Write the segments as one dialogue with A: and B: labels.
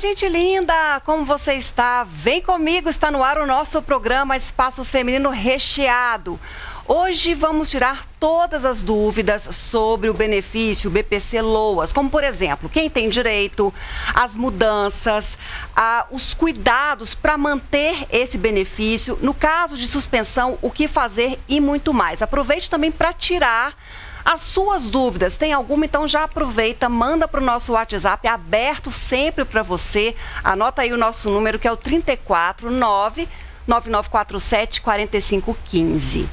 A: gente linda! Como você está? Vem comigo, está no ar o nosso programa Espaço Feminino Recheado. Hoje vamos tirar todas as dúvidas sobre o benefício BPC Loas, como por exemplo, quem tem direito, as mudanças, os cuidados para manter esse benefício, no caso de suspensão, o que fazer e muito mais. Aproveite também para tirar as suas dúvidas. Tem alguma? Então já aproveita, manda para o nosso WhatsApp, aberto sempre para você. Anota aí o nosso número, que é o 349 9947 4515.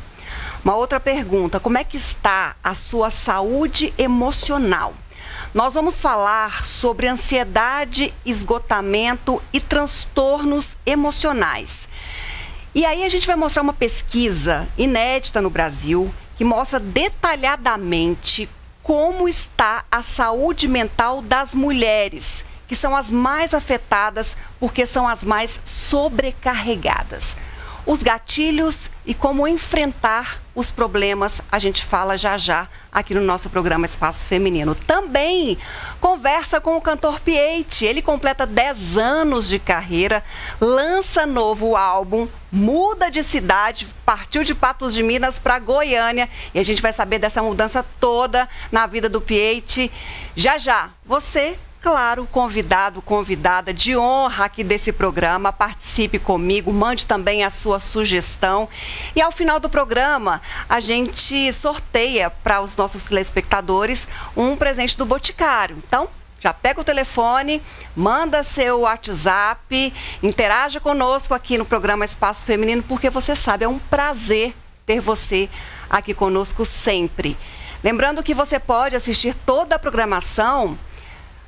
A: Uma outra pergunta: como é que está a sua saúde emocional? Nós vamos falar sobre ansiedade, esgotamento e transtornos emocionais. E aí a gente vai mostrar uma pesquisa inédita no Brasil que mostra detalhadamente como está a saúde mental das mulheres, que são as mais afetadas porque são as mais sobrecarregadas. Os gatilhos e como enfrentar os problemas, a gente fala já já aqui no nosso programa Espaço Feminino. Também conversa com o cantor Pietty. Ele completa 10 anos de carreira, lança novo álbum, muda de cidade, partiu de Patos de Minas para Goiânia. E a gente vai saber dessa mudança toda na vida do Pietty já já. Você, claro, convidado, convidada de honra aqui desse programa, participe comigo, mande também a sua sugestão. E ao final do programa, a gente sorteia para os nossos telespectadores um presente do Boticário. Então, já pega o telefone, manda seu WhatsApp, interaja conosco aqui no programa Espaço Feminino, porque você sabe, é um prazer ter você aqui conosco sempre. Lembrando que você pode assistir toda a programação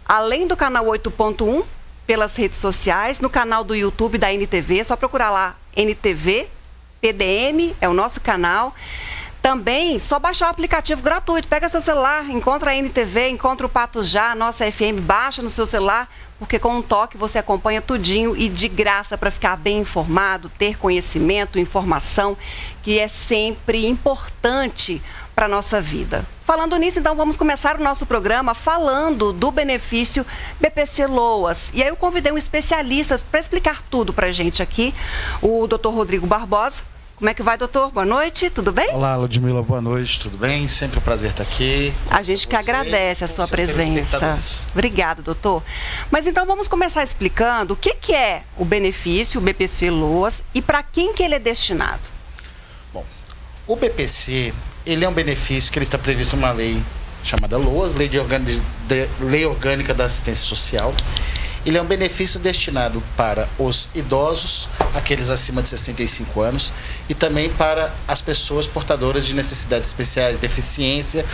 A: além do canal 8.1, pelas redes sociais, no canal do YouTube da NTV, é só procurar lá, NTV, PDM, é o nosso canal. Também, só baixar o aplicativo gratuito, pega seu celular, encontra a NTV, encontra o Pato Já, a nossa FM, baixa no seu celular, porque com um toque você acompanha tudinho e de graça para ficar bem informado, ter conhecimento, informação, que é sempre importante para a nossa vida. Falando nisso, então, vamos começar o nosso programa falando do benefício BPC Loas. E aí eu convidei um especialista para explicar tudo para a gente aqui, o Dr. Rodrigo Barbosa. Como é que vai, doutor? Boa noite, tudo bem?
B: Olá, Ludmila, boa noite, tudo bem? Sempre um prazer estar aqui.
A: A gente que agradece a sua presença. Obrigada, doutor. Mas então vamos começar explicando o que é o benefício, o BPC Loas, e para quem que ele é destinado.
B: Bom, o BPC, ele é um benefício que ele está previsto numa lei chamada LOAS, Lei Orgânica da Assistência Social. Ele é um benefício destinado para os idosos, aqueles acima de 65 anos, e também para as pessoas portadoras de necessidades especiais, deficiência,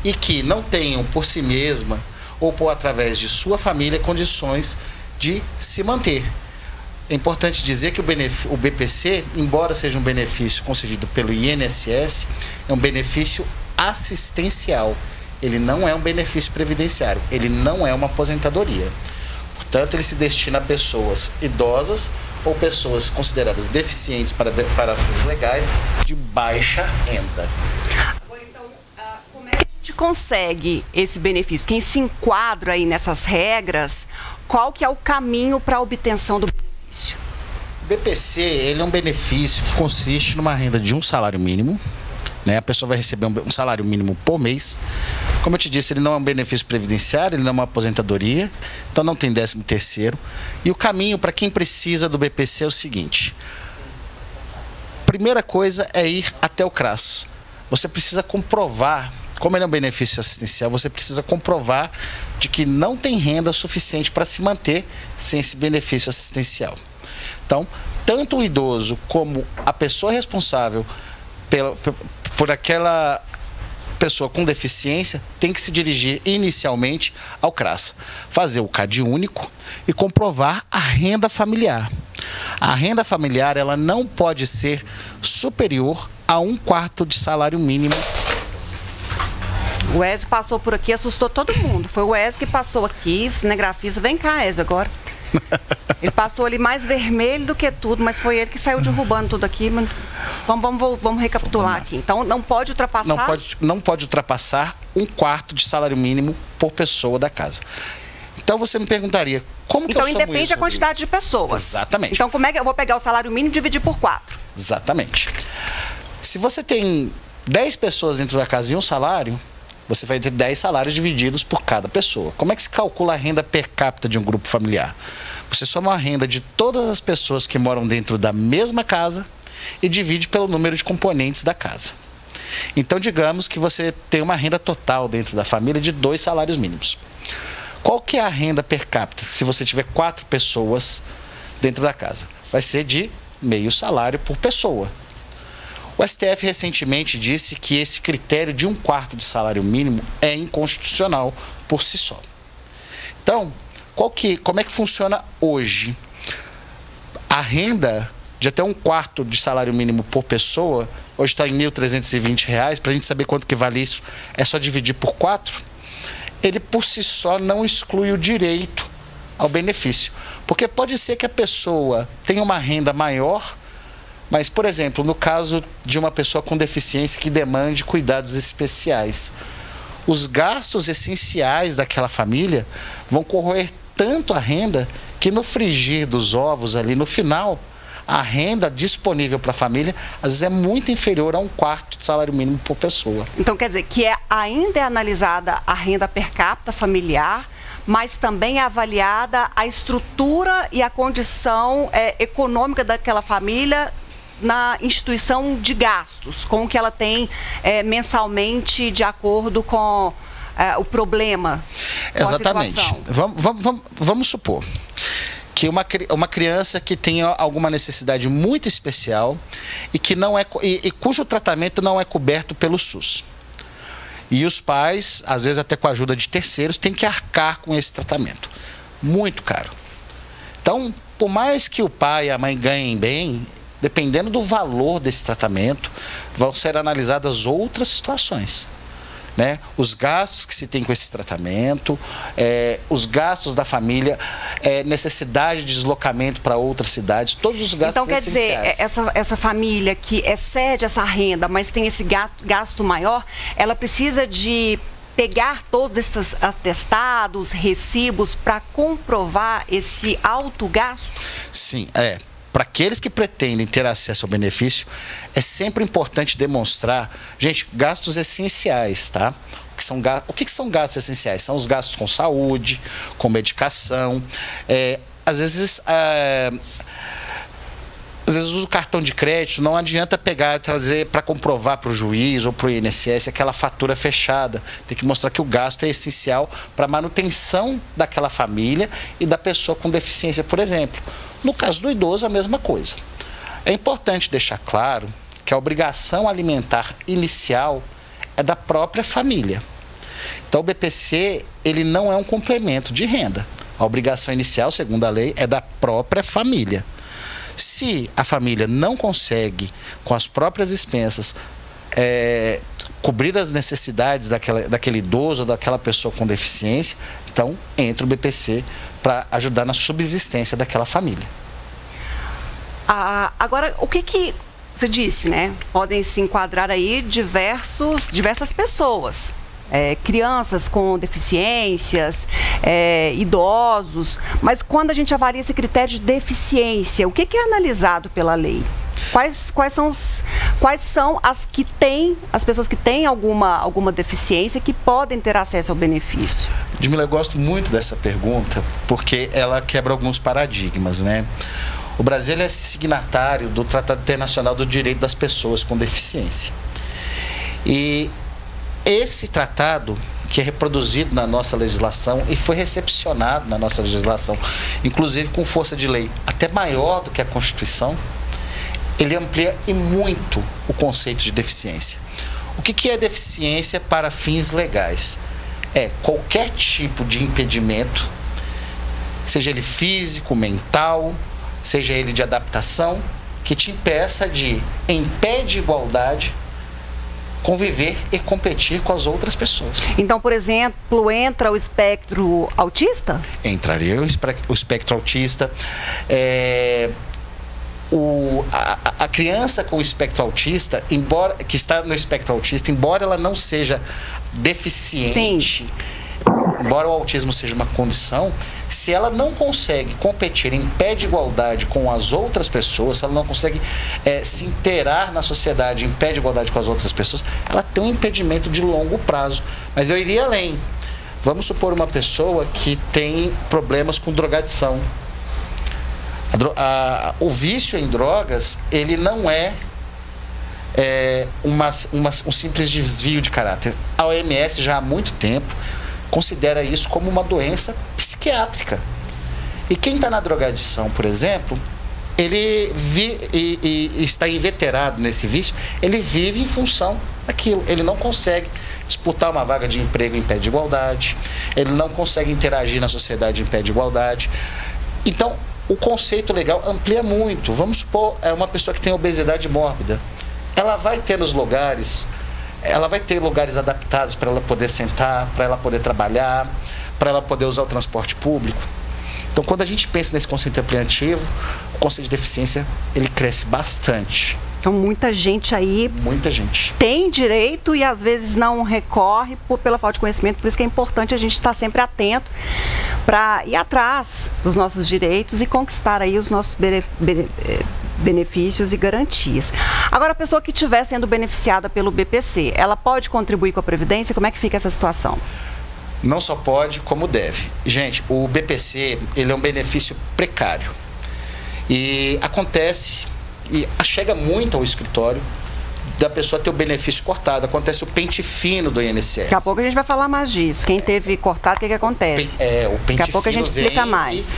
B: e que não tenham por si mesma ou por através de sua família condições de se manter. É importante dizer que o BPC, embora seja um benefício concedido pelo INSS, é um benefício assistencial. Ele não é um benefício previdenciário, ele não é uma aposentadoria. Portanto, ele se destina a pessoas idosas ou pessoas consideradas deficientes para fins legais de baixa renda.
A: Agora, então, como é que a gente consegue esse benefício? Quem se enquadra aí nessas regras, qual que é o caminho para a obtenção do benefício?
B: O BPC, ele é um benefício que consiste numa renda de um salário mínimo, né? A pessoa vai receber um salário mínimo por mês. Como eu te disse, ele não é um benefício previdenciário, ele não é uma aposentadoria, então não tem 13º. E o caminho para quem precisa do BPC é o seguinte: primeira coisa é ir até o CRAS. Você precisa comprovar, como ele é um benefício assistencial, você precisa comprovar de que não tem renda suficiente para se manter sem esse benefício assistencial. Então, tanto o idoso como a pessoa responsável por aquela pessoa com deficiência tem que se dirigir inicialmente ao CRAS, fazer o CAD único e comprovar a renda familiar. A renda familiar, ela não pode ser superior a 1/4 de salário mínimo.
A: O Ezio passou por aqui, assustou todo mundo. Foi o Ezio que passou aqui, o cinegrafista. Vem cá, Ezio, agora. Ele passou ali mais vermelho do que tudo, mas foi ele que saiu derrubando tudo aqui. Vamos recapitular aqui. Então, não pode ultrapassar...
B: Não pode ultrapassar 1/4 de salário mínimo por pessoa da casa. Então você me perguntaria, como que eu somo isso?
A: Então independe da quantidade de pessoas.
B: Exatamente.
A: Então como é que eu vou pegar o salário mínimo e dividir por 4?
B: Exatamente. Se você tem 10 pessoas dentro da casa e um salário, você vai ter 10 salários divididos por cada pessoa. Como é que se calcula a renda per capita de um grupo familiar? Você soma a renda de todas as pessoas que moram dentro da mesma casa e divide pelo número de componentes da casa. Então, digamos que você tem uma renda total dentro da família de 2 salários mínimos. Qual que é a renda per capita se você tiver 4 pessoas dentro da casa? Vai ser de meio salário por pessoa. O STF recentemente disse que esse critério de 1/4 de salário mínimo é inconstitucional por si só. Então, como é que funciona hoje? A renda de até 1/4 de salário mínimo por pessoa, hoje está em R$ 1.320, para a gente saber quanto que vale isso, é só dividir por 4. Ele por si só não exclui o direito ao benefício. Porque pode ser que a pessoa tenha uma renda maior, mas, por exemplo, no caso de uma pessoa com deficiência que demande cuidados especiais, os gastos essenciais daquela família vão corroer tanto a renda que no frigir dos ovos ali no final, a renda disponível para a família às vezes é muito inferior a 1/4 de salário mínimo por pessoa.
A: Então quer dizer que ainda é analisada a renda per capita familiar, mas também é avaliada a estrutura e a condição econômica daquela família na instituição de gastos, com o que ela tem mensalmente de acordo com o problema.
B: Exatamente. Vamos supor que uma criança que tenha alguma necessidade muito especial e que não e cujo tratamento não é coberto pelo SUS. E os pais, às vezes até com a ajuda de terceiros, têm que arcar com esse tratamento. Muito caro. Então, por mais que o pai e a mãe ganhem bem, dependendo do valor desse tratamento, vão ser analisadas outras situações, né? Os gastos que se tem com esse tratamento, os gastos da família, necessidade de deslocamento para outras cidades, todos os gastos essenciais.
A: Então, quer dizer, essa família que excede essa renda, mas tem esse gasto maior, ela precisa de pegar todos esses atestados, recibos, para comprovar esse alto gasto? Sim,
B: para aqueles que pretendem ter acesso ao benefício, é sempre importante demonstrar, gente, gastos essenciais, tá? O que são gastos essenciais? São os gastos com saúde, com medicação. Às vezes usa o cartão de crédito, não adianta pegar e trazer para comprovar para o juiz ou para o INSS aquela fatura fechada. Tem que mostrar que o gasto é essencial para a manutenção daquela família e da pessoa com deficiência, por exemplo. No caso do idoso, a mesma coisa. É importante deixar claro que a obrigação alimentar inicial é da própria família. Então, o BPC, ele não é um complemento de renda. A obrigação inicial, segundo a lei, é da própria família. Se a família não consegue, com as próprias expensas, cobrir as necessidades daquele idoso ou daquela pessoa com deficiência, então entra o BPC para ajudar na subsistência daquela família.
A: Agora, o que você disse, né? Podem se enquadrar aí diversas pessoas. Crianças com deficiências, idosos, mas quando a gente avalia esse critério de deficiência, o que é analisado pela lei? Quais são as pessoas que têm alguma deficiência que podem ter acesso ao benefício?
B: Ludmila, eu gosto muito dessa pergunta porque ela quebra alguns paradigmas, né? O Brasil é signatário do Tratado Internacional do Direito das Pessoas com Deficiência. E esse tratado, que é reproduzido na nossa legislação e foi recepcionado na nossa legislação, inclusive com força de lei até maior do que a Constituição, ele amplia e muito o conceito de deficiência. O que é deficiência para fins legais? É qualquer tipo de impedimento, seja ele físico, mental, seja ele de adaptação, que te impeça de, em pé de igualdade, conviver e competir com as outras pessoas.
A: Então, por exemplo, entra o espectro autista?
B: Entraria o espectro autista. A criança com espectro autista, que está no espectro autista, embora ela não seja deficiente,
A: sim,
B: embora o autismo seja uma condição, se ela não consegue competir em pé de igualdade com as outras pessoas, se ela não consegue se inteirar na sociedade em pé de igualdade com as outras pessoas, ela tem um impedimento de longo prazo. Mas eu iria além. Vamos supor uma pessoa que tem problemas com drogadição. O vício em drogas, ele não é um simples desvio de caráter. A OMS já há muito tempo considera isso como uma doença psiquiátrica. E quem está na drogadição, por exemplo, ele está inveterado nesse vício, ele vive em função daquilo. Ele não consegue disputar uma vaga de emprego em pé de igualdade, ele não consegue interagir na sociedade em pé de igualdade. Então, o conceito legal amplia muito. Vamos supor, uma pessoa que tem obesidade mórbida. Ela vai ter nos lugares, ela vai ter lugares adaptados para ela poder sentar, para ela poder trabalhar, para ela poder usar o transporte público. Então, quando a gente pensa nesse conceito ampliativo, o conceito de deficiência, ele cresce bastante.
A: Então, muita gente aí tem direito e às vezes não recorre pela falta de conhecimento. Por isso que é importante a gente estar sempre atento para ir atrás dos nossos direitos e conquistar aí os nossos benefícios e garantias. Agora, a pessoa que estiver sendo beneficiada pelo BPC, ela pode contribuir com a Previdência? Como é que fica essa situação?
B: Não só pode, como deve. Gente, o BPC, ele é um benefício precário. E acontece, e chega muito ao escritório, da pessoa ter o benefício cortado. Acontece o pente fino do INSS.
A: Daqui a pouco a gente vai falar mais disso. Quem teve cortado, o que acontece?
B: O pente
A: Daqui a pouco a gente explica mais.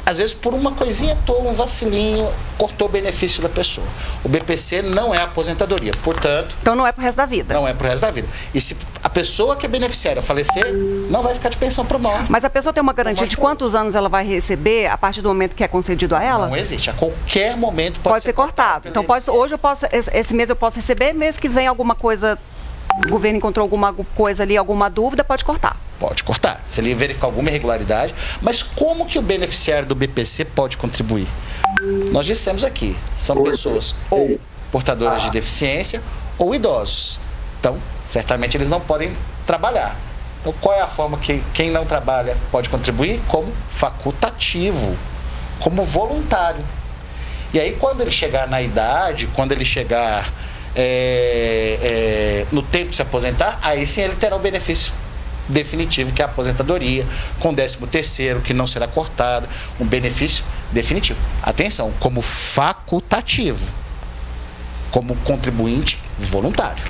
B: Às vezes, por uma coisinha toa, um vacilinho, cortou o benefício da pessoa. O BPC não é aposentadoria, portanto...
A: Então não é pro resto da vida.
B: Não é pro resto da vida. E se a pessoa que é beneficiária falecer, não vai ficar de pensão por morte.
A: Mas a pessoa tem uma garantia de quantos anos ela vai receber a partir do momento que é concedido a ela?
B: Não existe. A qualquer momento
A: pode ser cortado. Então, hoje eu posso, esse mês eu posso receber, mês que vem alguma coisa... O governo encontrou alguma coisa ali, alguma dúvida, pode cortar.
B: Pode cortar, se ele verificar alguma irregularidade. Mas como que o beneficiário do BPC pode contribuir? Nós dissemos aqui, são pessoas ou portadoras de deficiência ou idosos. Então, certamente eles não podem trabalhar. Então, qual é a forma que quem não trabalha pode contribuir? Como facultativo, como voluntário. E aí, quando ele chegar na idade, quando ele chegar... no tempo de se aposentar, aí sim ele terá o benefício definitivo, que é a aposentadoria, com 13º, que não será cortado, um benefício definitivo. Atenção, como facultativo, como contribuinte voluntário.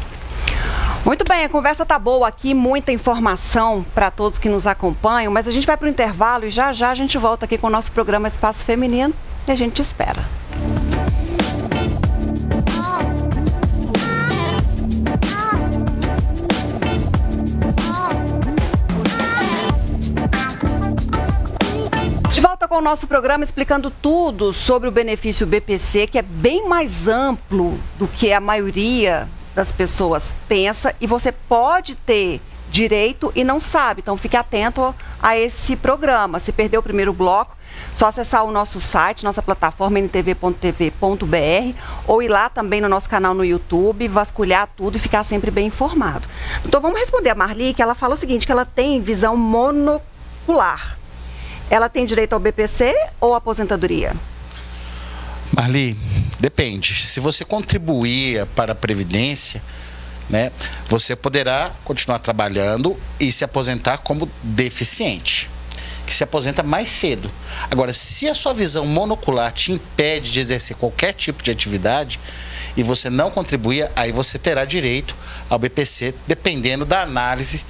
A: Muito bem, a conversa tá boa aqui, muita informação para todos que nos acompanham, mas a gente vai para o intervalo e já já a gente volta aqui com o nosso programa Espaço Feminino e a gente te espera. Com o nosso programa explicando tudo sobre o benefício BPC, que é bem mais amplo do que a maioria das pessoas pensa, e você pode ter direito e não sabe. Então fique atento a esse programa. Se perdeu o primeiro bloco, só acessar o nosso site, nossa plataforma ntv.tv.br, ou ir lá também no nosso canal no YouTube, vasculhar tudo e ficar sempre bem informado. Então vamos responder a Marli, que ela fala o seguinte, que ela tem visão monocular. Ela tem direito ao BPC ou à aposentadoria?
B: Marli, depende. Se você contribuir para a Previdência, né, você poderá continuar trabalhando e se aposentar como deficiente, que se aposenta mais cedo. Agora, se a sua visão monocular te impede de exercer qualquer tipo de atividade e você não contribuir, aí você terá direito ao BPC, dependendo da análise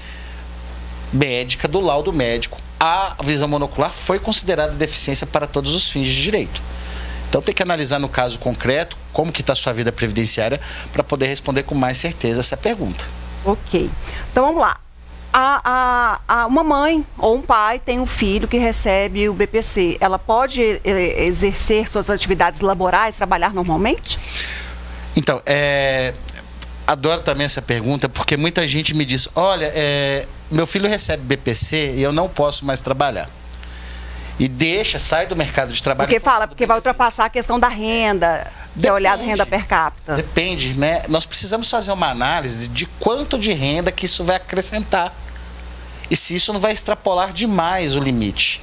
B: médica, do laudo médico. A visão monocular foi considerada deficiência para todos os fins de direito. Então tem que analisar no caso concreto como que está a sua vida previdenciária para poder responder com mais certeza essa pergunta.
A: Ok. Então vamos lá. Uma mãe ou um pai tem um filho que recebe o BPC. Ela pode exercer suas atividades laborais, trabalhar normalmente?
B: Então, adoro também essa pergunta, porque muita gente me diz, olha, meu filho recebe BPC e eu não posso mais trabalhar. E sai do mercado de trabalho.
A: Porque vai ultrapassar a questão da renda, que é olhado renda per capita.
B: Depende, né? Nós precisamos fazer uma análise de quanto de renda que isso vai acrescentar. e se isso não vai extrapolar demais o limite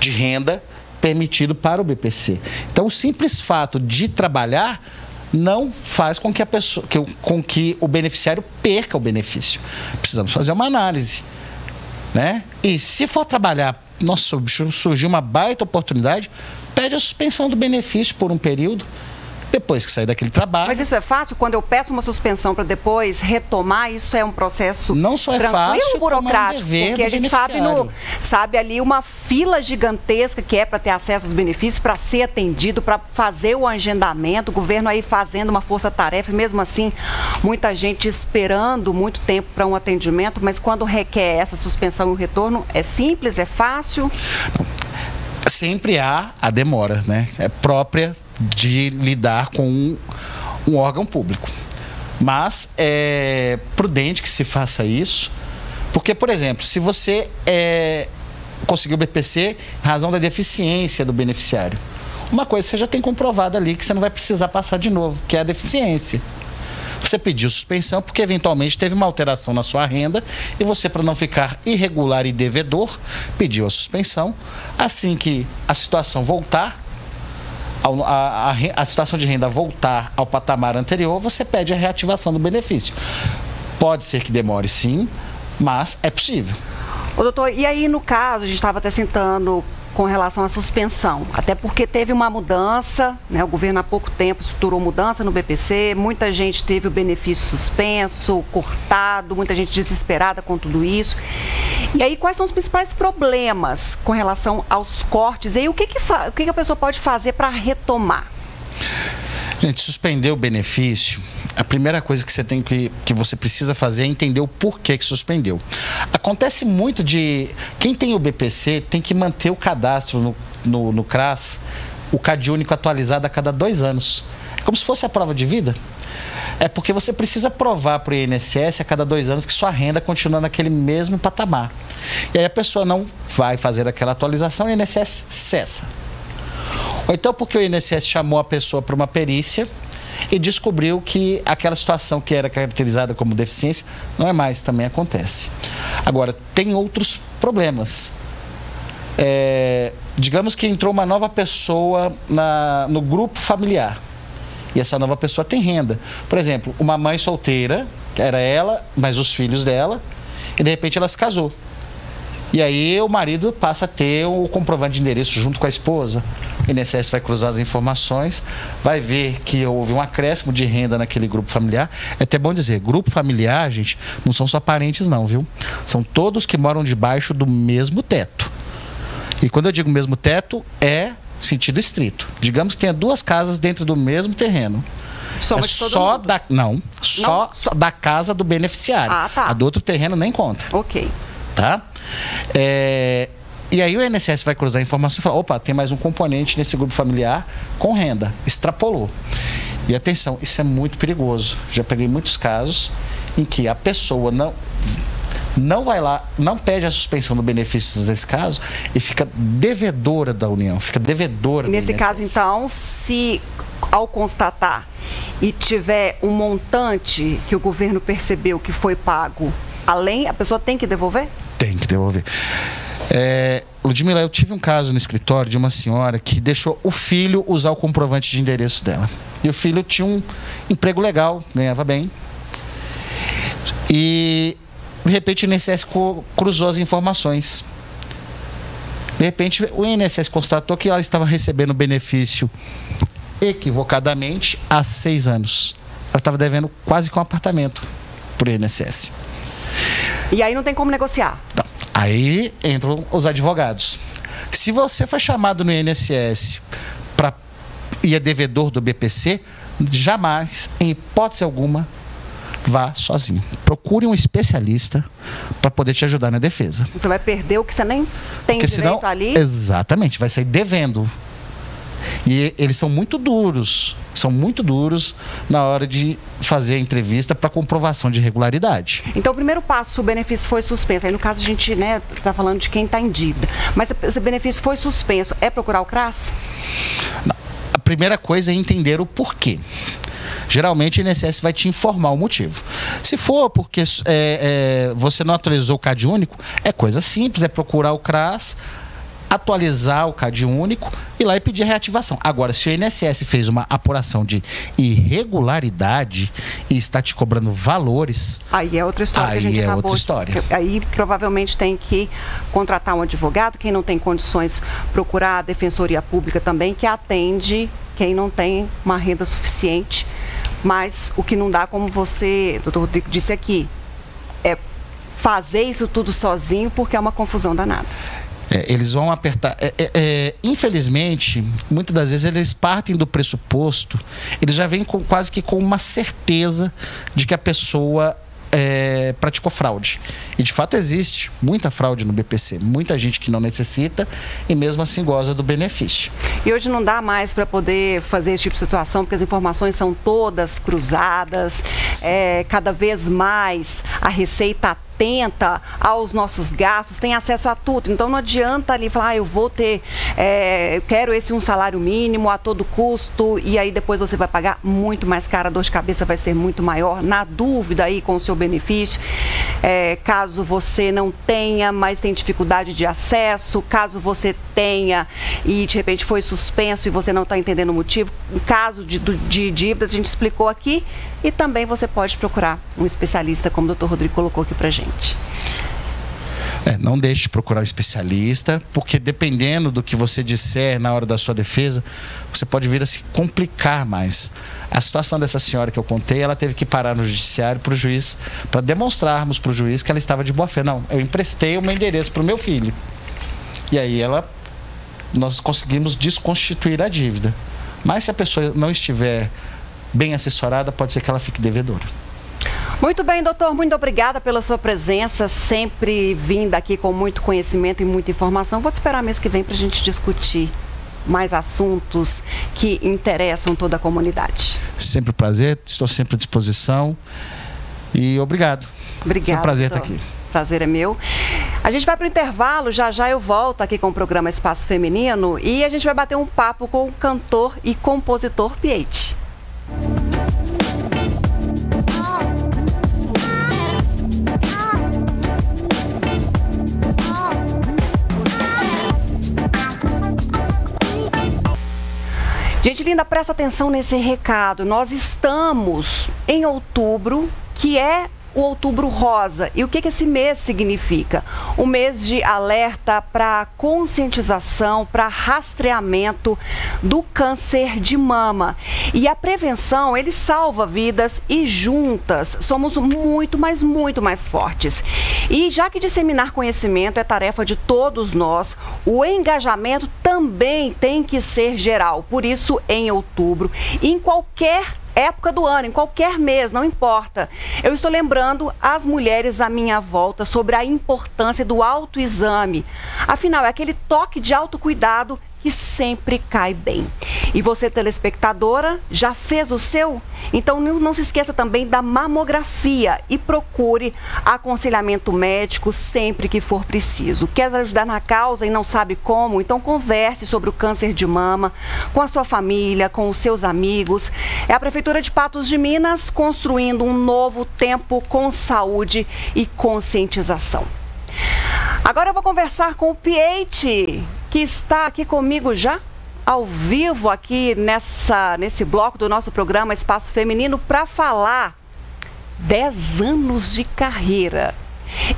B: de renda permitido para o BPC. Então, o simples fato de trabalhar não faz com que com que o beneficiário perca o benefício. Precisamos fazer uma análise, né? E se for trabalhar, nossa, surgiu uma baita oportunidade, pede a suspensão do benefício por um período, depois que sair daquele trabalho.
A: Mas isso é fácil? Quando eu peço uma suspensão para depois retomar, isso é um processo
B: não só é fácil,
A: burocrático,
B: como é um
A: porque a gente sabe ali uma fila gigantesca que é para ter acesso aos benefícios, para ser atendido, para fazer o agendamento, o governo aí fazendo uma força-tarefa, e mesmo assim, muita gente esperando muito tempo para um atendimento, mas quando requer essa suspensão e o retorno, é simples, é fácil?
B: Sempre há a demora, né? É própria de lidar com um órgão público. Mas é prudente que se faça isso, porque, por exemplo, se você conseguiu o BPC em razão da deficiência do beneficiário, uma coisa você já tem comprovado ali que você não vai precisar passar de novo, que é a deficiência. Você pediu suspensão porque eventualmente teve uma alteração na sua renda e você, para não ficar irregular e devedor, pediu a suspensão. Assim que a situação voltar, a situação de renda voltar ao patamar anterior, você pede a reativação do benefício. Pode ser que demore sim, mas é possível.
A: Ô, doutor, e aí no caso, a gente estava até sentando com relação à suspensão, até porque teve uma mudança, né? O governo há pouco tempo estruturou mudança no BPC, muita gente teve o benefício suspenso, cortado, muita gente desesperada com tudo isso. E aí, quais são os principais problemas com relação aos cortes? E aí, o que a pessoa pode fazer para retomar?
B: Gente, suspender o benefício, a primeira coisa que você precisa fazer é entender o porquê que suspendeu. Acontece muito de... Quem tem o BPC tem que manter o cadastro no CRAS, o CadÚnico atualizado a cada 2 anos. É como se fosse a prova de vida. É porque você precisa provar para o INSS a cada 2 anos que sua renda continua naquele mesmo patamar. E aí a pessoa não vai fazer aquela atualização e o INSS cessa. Ou então porque o INSS chamou a pessoa para uma perícia e descobriu que aquela situação que era caracterizada como deficiência não é mais, também acontece. Agora, tem outros problemas. Digamos que entrou uma nova pessoa no grupo familiar e essa nova pessoa tem renda. Por exemplo, uma mãe solteira, que era ela, mas os filhos dela, e de repente ela se casou. E aí o marido passa a ter o comprovante de endereço junto com a esposa. O INSS vai cruzar as informações, vai ver que houve um acréscimo de renda naquele grupo familiar. É até bom dizer, grupo familiar, gente, não são só parentes não, viu? São todos que moram debaixo do mesmo teto. E quando eu digo mesmo teto, é sentido estrito. Digamos que tenha 2 casas dentro do mesmo terreno.
A: Soma de todo mundo?
B: Só da casa do beneficiário.
A: Ah, tá.
B: A do outro terreno nem conta.
A: Ok.
B: Tá? E aí o INSS vai cruzar a informação e falar, opa, tem mais um componente nesse grupo familiar com renda, extrapolou. E atenção, isso é muito perigoso. Já peguei muitos casos em que a pessoa não vai lá, não pede a suspensão do benefício nesse caso e fica devedora da União, fica devedora do INSS.
A: Nesse caso, então, se ao constatar e tiver um montante que o governo percebeu que foi pago, além, a pessoa tem que devolver? Tem que devolver.
B: Ludmila, eu tive um caso no escritório de uma senhora que deixou o filho usar o comprovante de endereço dela. E o filho tinha um emprego legal, ganhava bem. E, de repente, o INSS cruzou as informações. De repente, o INSS constatou que ela estava recebendo benefício equivocadamente há 6 anos. Ela estava devendo quase que um apartamento por INSS.
A: E aí não tem como negociar?
B: Não. Aí entram os advogados. Se você foi chamado no INSS e é devedor do BPC, jamais, em hipótese alguma, vá sozinho. Procure um especialista para poder te ajudar na defesa.
A: Você vai perder o que você nem tem direito
B: senão,
A: ali?
B: Exatamente, vai sair devendo. E eles são muito duros na hora de fazer a entrevista para comprovação de regularidade.
A: Então, o primeiro passo, o benefício foi suspenso. Aí, no caso, a gente está falando de quem está em dívida. Mas se o benefício foi suspenso, é procurar o CRAS?
B: Não. A primeira coisa é entender o porquê. Geralmente o INSS vai te informar o motivo. Se for porque você não atualizou o CAD único, é coisa simples, é procurar o CRAS, atualizar o CAD único e lá e pedir a reativação. Agora, se o INSS fez uma apuração de irregularidade e está te cobrando valores...
A: Aí é outra história que a gente acabou.
B: Outra história.
A: Aí provavelmente tem que contratar um advogado, quem não tem condições, procurar a Defensoria Pública também, que atende quem não tem uma renda suficiente. Mas o que não dá, como você, doutor Rodrigo, disse aqui, é fazer isso tudo sozinho, porque é uma confusão danada.
B: Eles vão apertar. Infelizmente, muitas das vezes eles partem do pressuposto, eles já vêm quase que com uma certeza de que a pessoa praticou fraude. E de fato existe muita fraude no BPC, muita gente que não necessita e mesmo assim goza do benefício.
A: E hoje não dá mais para poder fazer esse tipo de situação, porque as informações são todas cruzadas, cada vez mais a Receita atenta aos nossos gastos, tem acesso a tudo. Então não adianta ali falar, eu vou ter, eu quero um salário mínimo a todo custo, e aí depois você vai pagar muito mais caro, a dor de cabeça vai ser muito maior, na dúvida aí com o seu benefício. Caso você não tenha, mas tem dificuldade de acesso, caso você tenha e de repente foi suspenso e você não está entendendo o motivo, em caso de dívidas, a gente explicou aqui, e também você pode procurar um especialista, como o doutor Rodrigo colocou aqui pra gente.
B: Não deixe de procurar um especialista, porque dependendo do que você disser na hora da sua defesa, você pode vir a se complicar mais. A situação dessa senhora que eu contei, ela teve que parar no judiciário para o juiz, para demonstrarmos para o juiz que ela estava de boa fé. Não, eu emprestei o meu endereço para o meu filho. E aí nós conseguimos desconstituir a dívida. Mas se a pessoa não estiver bem assessorada, pode ser que ela fique devedora.
A: Muito bem, doutor, muito obrigada pela sua presença, sempre vindo aqui com muito conhecimento e muita informação. Vou te esperar mês que vem para a gente discutir mais assuntos que interessam toda a comunidade.
B: Sempre um prazer, estou sempre à disposição e obrigado.
A: Obrigada.
B: É um prazer estar aqui.
A: Prazer é meu. A gente vai para o intervalo, já eu volto aqui com o programa Espaço Feminino e a gente vai bater um papo com o cantor e compositor Piete. Gente linda, presta atenção nesse recado. Nós estamos em outubro, que é o Outubro Rosa. E o que esse mês significa? Um mês de alerta para conscientização, para rastreamento do câncer de mama. E a prevenção, ele salva vidas e juntas somos muito, mas muito mais fortes. E já que disseminar conhecimento é tarefa de todos nós, o engajamento também tem que ser geral. Por isso, em outubro, em qualquer época do ano, em qualquer mês, não importa. Eu estou lembrando as mulheres à minha volta sobre a importância do autoexame. Afinal, é aquele toque de autocuidado que sempre cai bem. E você, telespectadora, já fez o seu? Então não se esqueça também da mamografia e procure aconselhamento médico sempre que for preciso. Quer ajudar na causa e não sabe como? Então converse sobre o câncer de mama com a sua família, com os seus amigos. É a Prefeitura de Patos de Minas construindo um novo tempo com saúde e conscientização. Agora eu vou conversar com o Piete, que está aqui comigo já ao vivo aqui nesse bloco do nosso programa Espaço Feminino para falar 10 anos de carreira.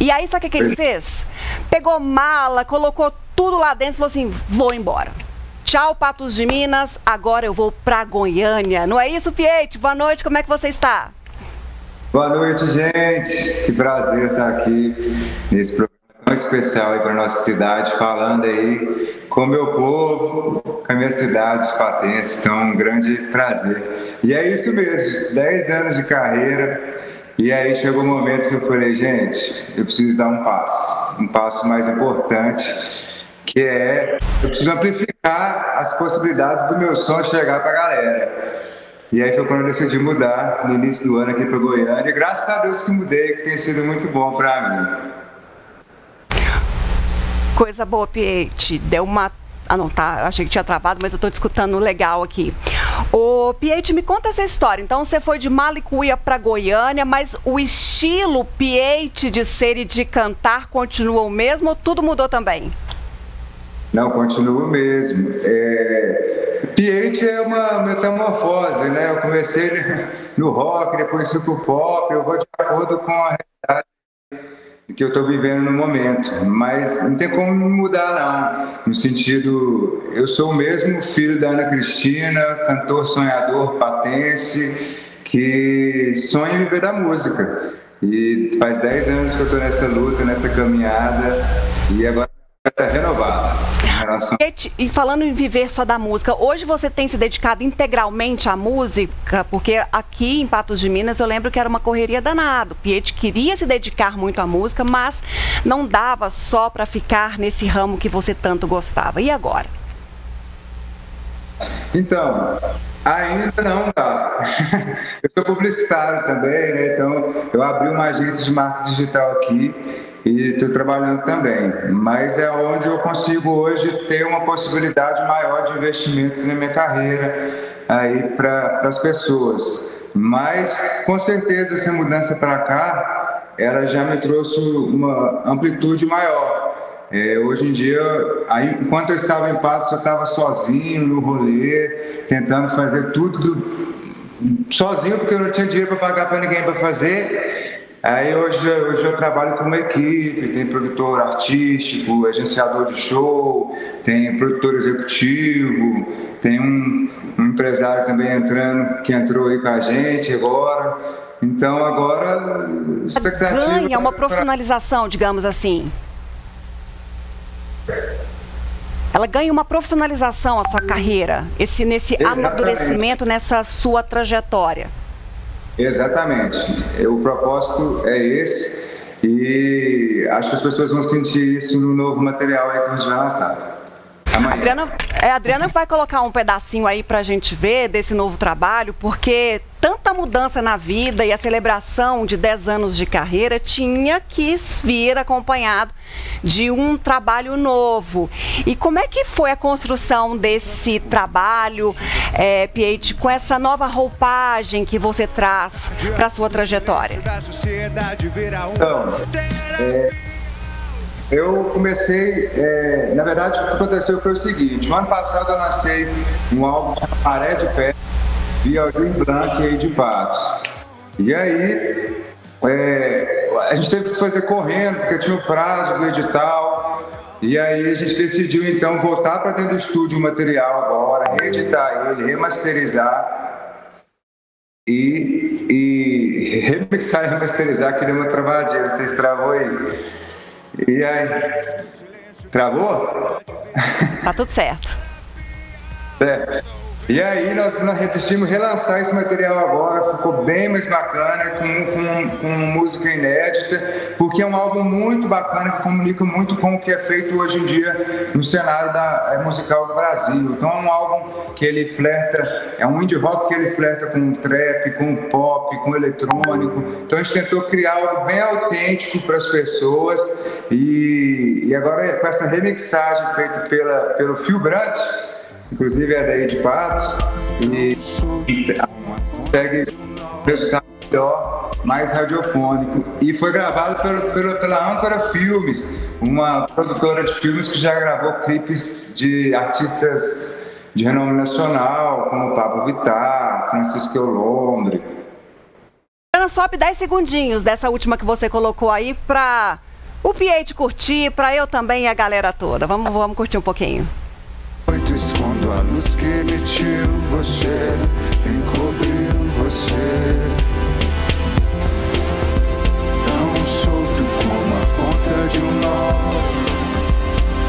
A: E aí, sabe o que ele fez? Pegou mala, colocou tudo lá dentro e falou assim, vou embora. Tchau, Patos de Minas, agora eu vou para Goiânia. Não é isso, Piete? Boa noite, como é que você está?
C: Boa noite, gente. Que prazer estar aqui nesse programa tão especial aí para nossa cidade, falando aí com o meu povo, com a minha cidade, os patenses. Então, um grande prazer. E é isso mesmo, 10 anos de carreira. E aí chegou o momento que eu falei, gente, eu preciso dar um passo mais importante, que é, eu preciso amplificar as possibilidades do meu som chegar para a galera. E aí foi quando eu decidi mudar, no início do ano aqui para Goiânia, e graças a Deus que mudei, que tem sido muito bom para mim.
A: Coisa boa, Piete. Deu uma Ah, não, tá. Eu achei que tinha travado, mas eu estou te escutando legal aqui. Ô, Pietty, me conta essa história. Então, você foi de Malicuia para Goiânia, mas o estilo Pietty de ser e de cantar continua o mesmo ou tudo mudou também?
C: Não, continua o mesmo. Pietty é uma metamorfose, né? Eu comecei no rock, depois fui pro pop, eu vou de acordo com a realidade que eu estou vivendo no momento, mas não tem como mudar não, no sentido, eu sou o mesmo filho da Ana Cristina, cantor, sonhador, patense, que sonha em viver da música, e faz 10 anos que eu estou nessa luta, nessa caminhada, e agora está renovada.
A: E falando em viver só da música, hoje você tem se dedicado integralmente à música? Porque aqui em Patos de Minas eu lembro que era uma correria danada. O Pietty queria se dedicar muito à música, mas não dava só para ficar nesse ramo que você tanto gostava. E agora?
C: Então, ainda não dá. Eu sou publicitário também, né? Então eu abri uma agência de marketing digital aqui e estou trabalhando também, mas é onde eu consigo hoje ter uma possibilidade maior de investimento na minha carreira aí para as pessoas. Mas com certeza essa mudança para cá, ela já me trouxe uma amplitude maior. Hoje em dia, enquanto eu estava em Patos, eu estava sozinho no rolê, tentando fazer tudo sozinho, porque eu não tinha dinheiro para pagar para ninguém para fazer. Aí hoje eu trabalho com uma equipe, tem produtor artístico, agenciador de show, tem produtor executivo, tem um empresário também que entrou aí com a gente agora. Então agora a expectativa...
A: Ganha uma profissionalização, digamos assim. Ela ganha uma profissionalização a sua carreira, nesse amadurecimento, nessa sua trajetória. Exatamente.
C: O propósito é esse e acho que as pessoas vão sentir isso no novo material aí que a gente vai lançar.
A: A Adriana vai colocar um pedacinho aí pra gente ver desse novo trabalho, porque tanta mudança na vida e a celebração de 10 anos de carreira tinha que vir acompanhado de um trabalho novo. E como é que foi a construção desse trabalho, Pietty, com essa nova roupagem que você traz para a sua trajetória?
C: Então, eu comecei, na verdade o que aconteceu foi o seguinte: no ano passado eu lancei um álbum de Maré de Pé, via Aldir Blanc aí de Patos. E aí a gente teve que fazer correndo, porque tinha o prazo do edital. E aí a gente decidiu então voltar para dentro do estúdio o material agora, reeditar ele, remasterizar e remixar e remasterizar, que deu uma travadinha, vocês travou aí. E aí, travou?
A: Tá tudo certo.
C: E aí nós decidimos relançar esse material agora, ficou bem mais bacana, com música inédita, porque é um álbum muito bacana que comunica muito com o que é feito hoje em dia no cenário musical do Brasil. Então é um álbum que ele flerta, é um indie rock que ele flerta com trap, com pop, com eletrônico. Então a gente tentou criar algo bem autêntico para as pessoas e agora com essa remixagem feita pelo Phil Brandt, inclusive é daí de Patos, e consegue um resultado melhor, mais radiofônico. E foi gravado pela Âncora Filmes, uma produtora de filmes que já gravou clipes de artistas de renome nacional, como Pablo Vittar, Francisco Lombre.
A: Sobe 10 segundinhos dessa última que você colocou aí para o Pietty curtir, para eu também e a galera toda. Vamos curtir um pouquinho.
D: Quando a luz que emitiu você, encobriu você, tão solto como a ponta de um nó,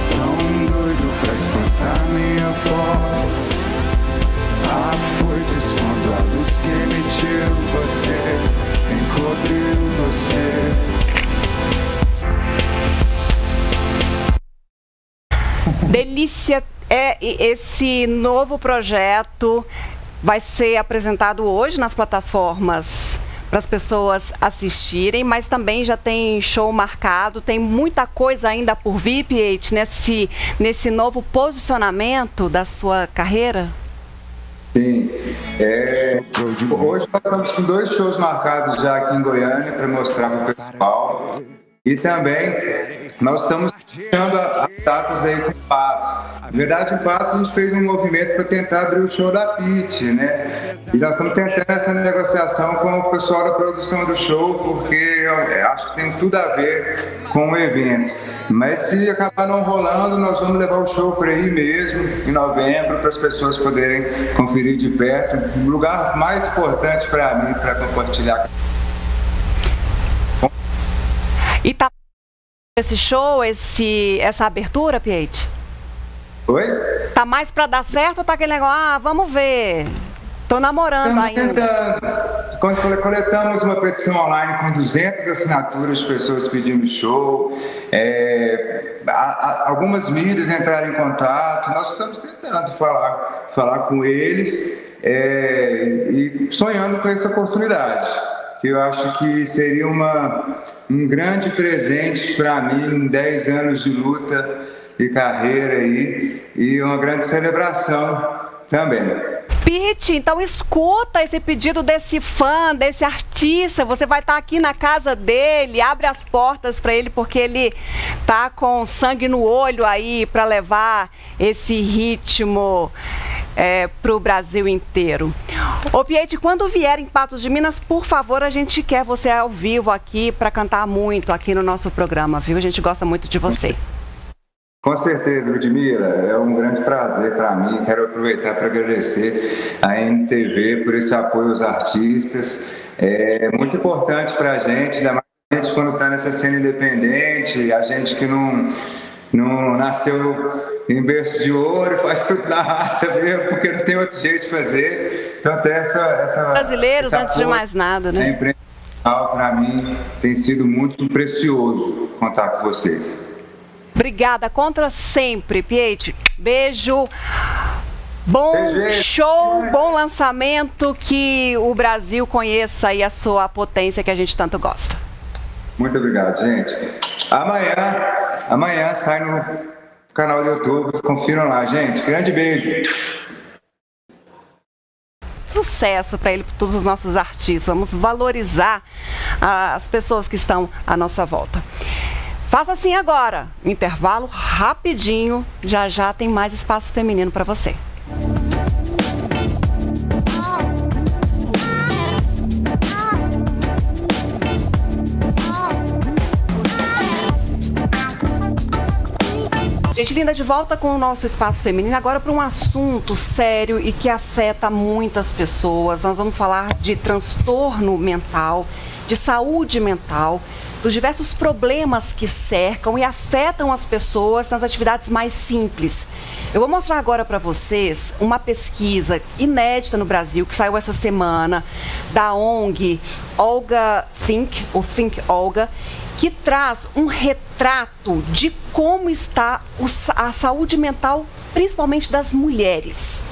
D: tão doido pra espantar minha voz. Afoitos quando a luz que emitiu você, encobriu você.
A: Delícia. Esse novo projeto vai ser apresentado hoje nas plataformas para as pessoas assistirem, mas também já tem show marcado, tem muita coisa ainda por vir, Piet, nesse novo posicionamento da sua carreira?
C: Sim. Hoje nós estamos com 2 shows marcados já aqui em Goiânia para mostrar para o pessoal. E também nós estamos fechando as datas aí com o Patos. Na verdade, o Patos a gente fez um movimento para tentar abrir o show da Pit, né? E nós estamos tentando essa negociação com o pessoal da produção do show, porque eu acho que tem tudo a ver com o evento. Mas se acabar não rolando, nós vamos levar o show por aí mesmo, em novembro, para as pessoas poderem conferir de perto. O lugar mais importante para mim, para compartilhar.
A: E tá esse show, essa abertura, Piet?
C: Oi?
A: Tá mais pra dar certo ou tá aquele negócio, vamos ver, tô namorando ainda?
C: Coletamos uma petição online com 200 assinaturas de pessoas pedindo show. Algumas mídias entraram em contato, nós estamos tentando falar com eles e sonhando com essa oportunidade. Eu acho que seria um grande presente para mim, 10 anos de luta e carreira aí, e uma grande celebração também.
A: Piet, então escuta esse pedido desse fã, desse artista. Você vai estar aqui na casa dele, abre as portas para ele, porque ele tá com sangue no olho aí para levar esse ritmo para o Brasil inteiro. Ô Piet, quando vier em Patos de Minas, por favor, a gente quer você ao vivo aqui para cantar muito aqui no nosso programa, viu? A gente gosta muito de você.
C: Com certeza, Ludmila, é um grande prazer para mim. Quero aproveitar para agradecer a NTV por esse apoio aos artistas. É muito importante para a gente, ainda mais a gente quando está nessa cena independente, a gente que não nasceu em berço de ouro, faz tudo na raça mesmo, porque não tem outro jeito de fazer. Então, até essa
A: brasileiros, antes de mais nada, né?
C: Para mim, tem sido muito precioso contar com vocês.
A: Obrigada, contra sempre, Piet. Beijo. Bom show, bom lançamento, que o Brasil conheça aí a sua potência que a gente tanto gosta.
C: Muito obrigado, gente. Amanhã sai no canal do YouTube, confiram lá, gente. Grande beijo.
A: Sucesso para ele, para todos os nossos artistas. Vamos valorizar as pessoas que estão à nossa volta. Faça assim agora, intervalo rapidinho, já tem mais espaço feminino para você. Gente linda, de volta com o nosso espaço feminino, agora para um assunto sério e que afeta muitas pessoas. Nós vamos falar de transtorno mental, de saúde mental, dos diversos problemas que cercam e afetam as pessoas nas atividades mais simples. Eu vou mostrar agora para vocês uma pesquisa inédita no Brasil, que saiu essa semana, da ONG Olga Think, ou Think Olga, que traz um retrato de como está a saúde mental, principalmente das mulheres.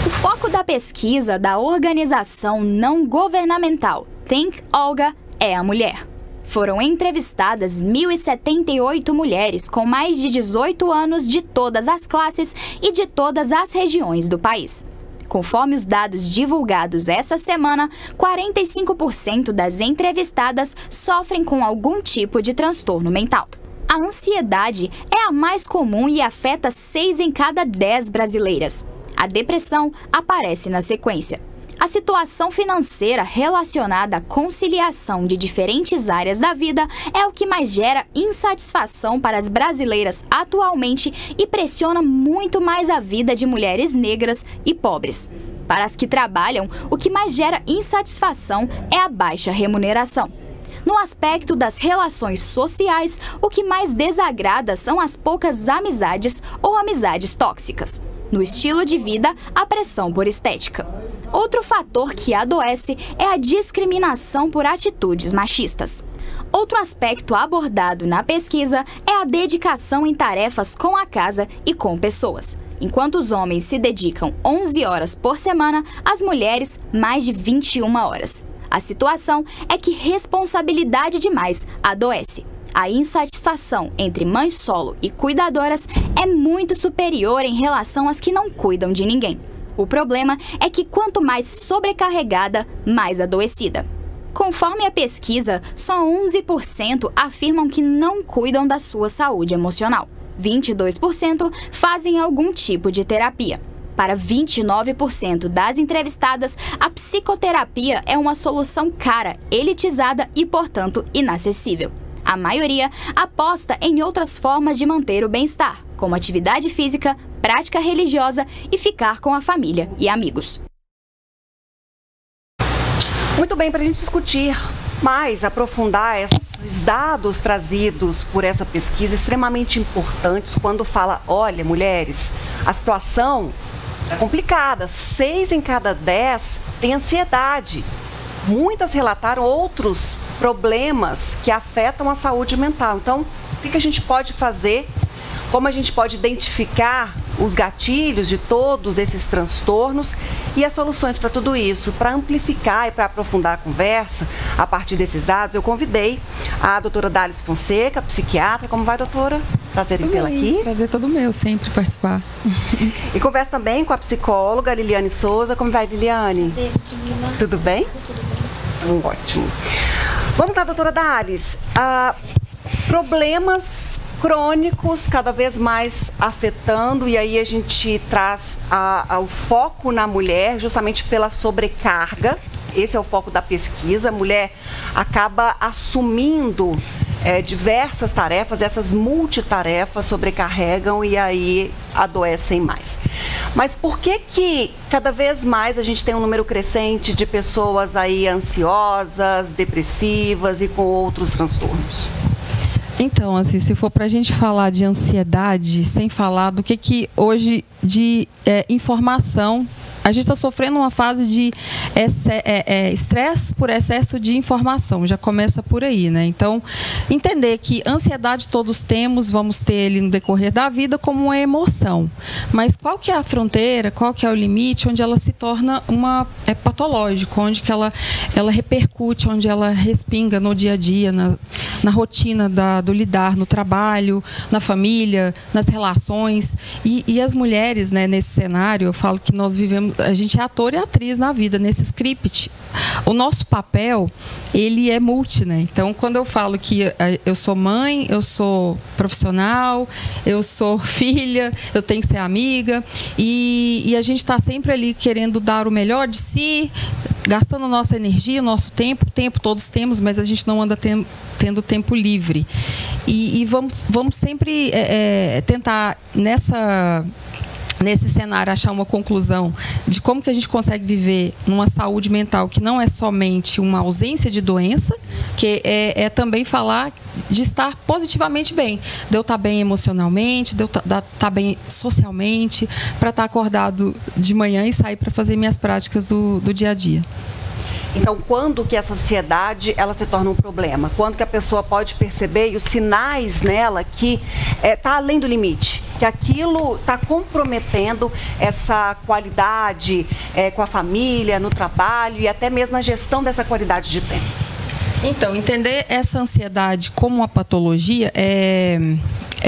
E: O foco da pesquisa da organização não governamental Think Olga é a mulher. Foram entrevistadas 1.078 mulheres com mais de 18 anos de todas as classes e de todas as regiões do país. Conforme os dados divulgados essa semana, 45% das entrevistadas sofrem com algum tipo de transtorno mental. A ansiedade é a mais comum e afeta 6 em cada 10 brasileiras. A depressão aparece na sequência. A situação financeira relacionada à conciliação de diferentes áreas da vida é o que mais gera insatisfação para as brasileiras atualmente e pressiona muito mais a vida de mulheres negras e pobres. Para as que trabalham, o que mais gera insatisfação é a baixa remuneração. No aspecto das relações sociais, o que mais desagrada são as poucas amizades ou amizades tóxicas. No estilo de vida, a pressão por estética. Outro fator que adoece é a discriminação por atitudes machistas. Outro aspecto abordado na pesquisa é a dedicação em tarefas com a casa e com pessoas. Enquanto os homens se dedicam 11 horas por semana, as mulheres mais de 21 horas. A situação é que responsabilidade demais adoece. A insatisfação entre mães solo e cuidadoras é muito superior em relação às que não cuidam de ninguém. O problema é que quanto mais sobrecarregada, mais adoecida. Conforme a pesquisa, só 11% afirmam que não cuidam da sua saúde emocional. 22% fazem algum tipo de terapia. Para 29% das entrevistadas, a psicoterapia é uma solução cara, elitizada e, portanto, inacessível. A maioria aposta em outras formas de manter o bem-estar, como atividade física, prática religiosa e ficar com a família e amigos.
A: Muito bem, para a gente discutir mais, aprofundar esses dados trazidos por essa pesquisa extremamente importantes quando fala, olha, mulheres, a situação é complicada, 6 em cada 10 têm ansiedade. Muitas relataram outros problemas que afetam a saúde mental. Então, o que a gente pode fazer? Como a gente pode identificar os gatilhos de todos esses transtornos e as soluções para tudo isso? Para amplificar e para aprofundar a conversa, a partir desses dados, eu convidei a doutora Dalis Fonseca, psiquiatra. Como vai, doutora? Prazer em tê-la aqui.
F: Prazer todo meu, sempre participar.
A: E converso também com a psicóloga Liliane Souza. Como vai, Liliane?
G: Prazer, Divina.
A: Tudo bem?
G: Tudo bem.
A: Ótimo. Vamos lá, doutora Dalis. Problemas crônicos cada vez mais afetando, e aí a gente traz o foco na mulher justamente pela sobrecarga. Esse é o foco da pesquisa. A mulher acaba assumindo diversas tarefas, essas multitarefas sobrecarregam e aí adoecem mais. Mas por que cada vez mais a gente tem um número crescente de pessoas aí ansiosas, depressivas e com outros transtornos?
F: Então, assim, se for para a gente falar de ansiedade, sem falar do que hoje de informação, a gente está sofrendo uma fase de estresse por excesso de informação, já começa por aí, né? Então, entender que ansiedade todos temos, vamos ter ele no decorrer da vida como uma emoção. Mas qual que é a fronteira, qual que é o limite onde ela se torna patológica, onde que ela repercute, onde ela respinga no dia a dia, na rotina do lidar, no trabalho, na família, nas relações. E as mulheres, né, nesse cenário, eu falo que nós vivemos, a gente é ator e atriz na vida, nesse script. O nosso papel, ele é multi, né? Então, quando eu falo que eu sou mãe, eu sou profissional, eu sou filha, eu tenho que ser amiga, e a gente está sempre ali querendo dar o melhor de si, gastando nossa energia, nosso tempo todos temos, mas a gente não anda tendo tempo livre. E vamos sempre tentar, nesse cenário, achar uma conclusão de como que a gente consegue viver numa saúde mental que não é somente uma ausência de doença, que é também falar de estar positivamente bem, de eu estar bem emocionalmente, de eu estar bem socialmente, para estar acordado de manhã e sair para fazer minhas práticas do dia a dia.
A: Então, quando que essa ansiedade ela se torna um problema? Quando que a pessoa pode perceber e os sinais nela que está além do limite? Que aquilo está comprometendo essa qualidade com a família, no trabalho e até mesmo a gestão dessa qualidade de tempo?
F: Então, entender essa ansiedade como uma patologia é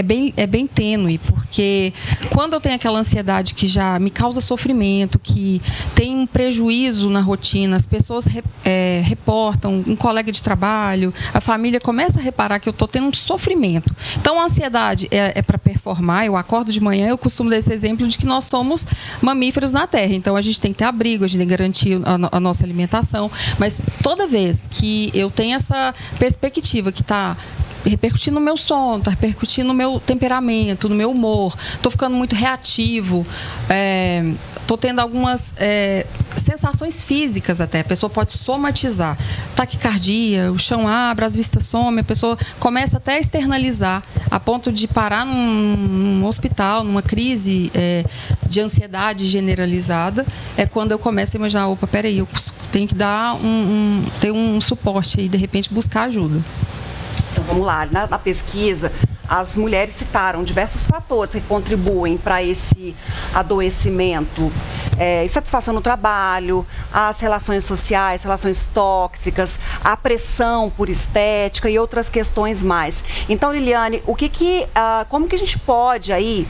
F: bem tênue, porque quando eu tenho aquela ansiedade que já me causa sofrimento, que tem um prejuízo na rotina, as pessoas reportam, um colega de trabalho, a família começa a reparar que eu estou tendo um sofrimento. Então, a ansiedade é para performar. Eu acordo de manhã, eu costumo dar esse exemplo de que nós somos mamíferos na Terra. Então, a gente tem que ter abrigo, a gente tem que garantir a nossa alimentação. Mas toda vez que eu tenho essa perspectiva que está repercutindo no meu sono, está repercutindo no meu temperamento, no meu humor, estou ficando muito reativo, estou tendo algumas sensações físicas até. A pessoa pode somatizar. Taquicardia, o chão abre, as vistas somem, a pessoa começa até a externalizar, a ponto de parar num hospital, numa crise de ansiedade generalizada. É quando eu começo a imaginar, opa, peraí, eu tenho que dar ter um suporte e, de repente, buscar ajuda.
A: Então, vamos lá. Na pesquisa, as mulheres citaram diversos fatores que contribuem para esse adoecimento. Insatisfação no trabalho, as relações sociais, relações tóxicas, a pressão por estética e outras questões mais. Então, Liliane, como que a gente pode aí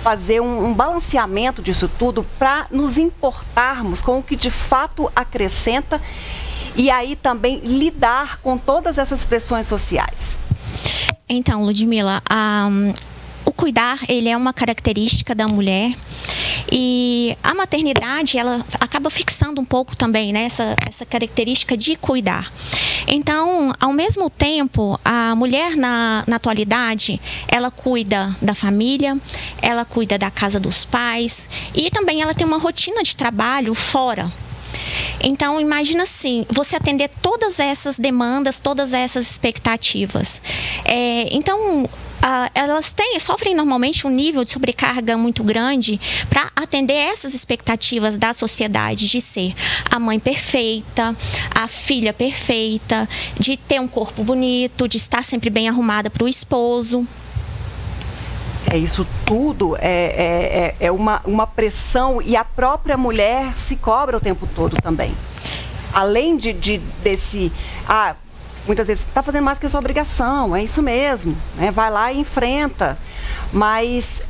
A: fazer um balanceamento disso tudo para nos importarmos com o que de fato acrescenta e aí também lidar com todas essas pressões sociais?
G: Então, Ludmila, o cuidar, ele é uma característica da mulher e a maternidade, ela acaba fixando um pouco também, né, essa característica de cuidar. Então, ao mesmo tempo, a mulher na atualidade, ela cuida da família, ela cuida da casa dos pais e também ela tem uma rotina de trabalho fora. Então, imagina assim, você atender todas essas demandas, todas essas expectativas. Elas sofrem normalmente um nível de sobrecarga muito grande para atender essas expectativas da sociedade de ser a mãe perfeita, a filha perfeita, de ter um corpo bonito, de estar sempre bem arrumada para o esposo.
A: Isso tudo é uma pressão e a própria mulher se cobra o tempo todo também. Além desse... muitas vezes está fazendo mais que a sua obrigação, é isso mesmo, né? Vai lá e enfrenta. Mas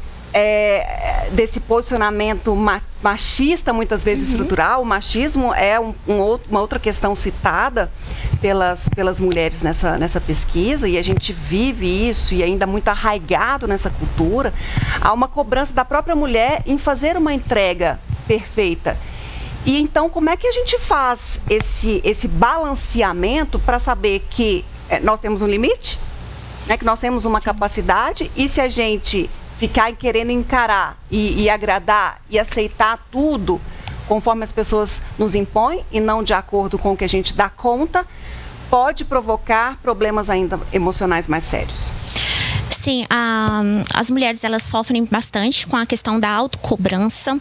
A: desse posicionamento machista, muitas vezes estrutural, o machismo é uma outra questão citada pelas mulheres nessa pesquisa, e a gente vive isso e ainda muito arraigado nessa cultura. Há uma cobrança da própria mulher em fazer uma entrega perfeita. E então, como é que a gente faz esse balanceamento para saber que nós temos um limite, né, que nós temos uma capacidade, e se a gente ficar querendo encarar e agradar e aceitar tudo conforme as pessoas nos impõem e não de acordo com o que a gente dá conta, pode provocar problemas ainda emocionais mais sérios?
G: Sim, as mulheres, elas sofrem bastante com a questão da autocobrança,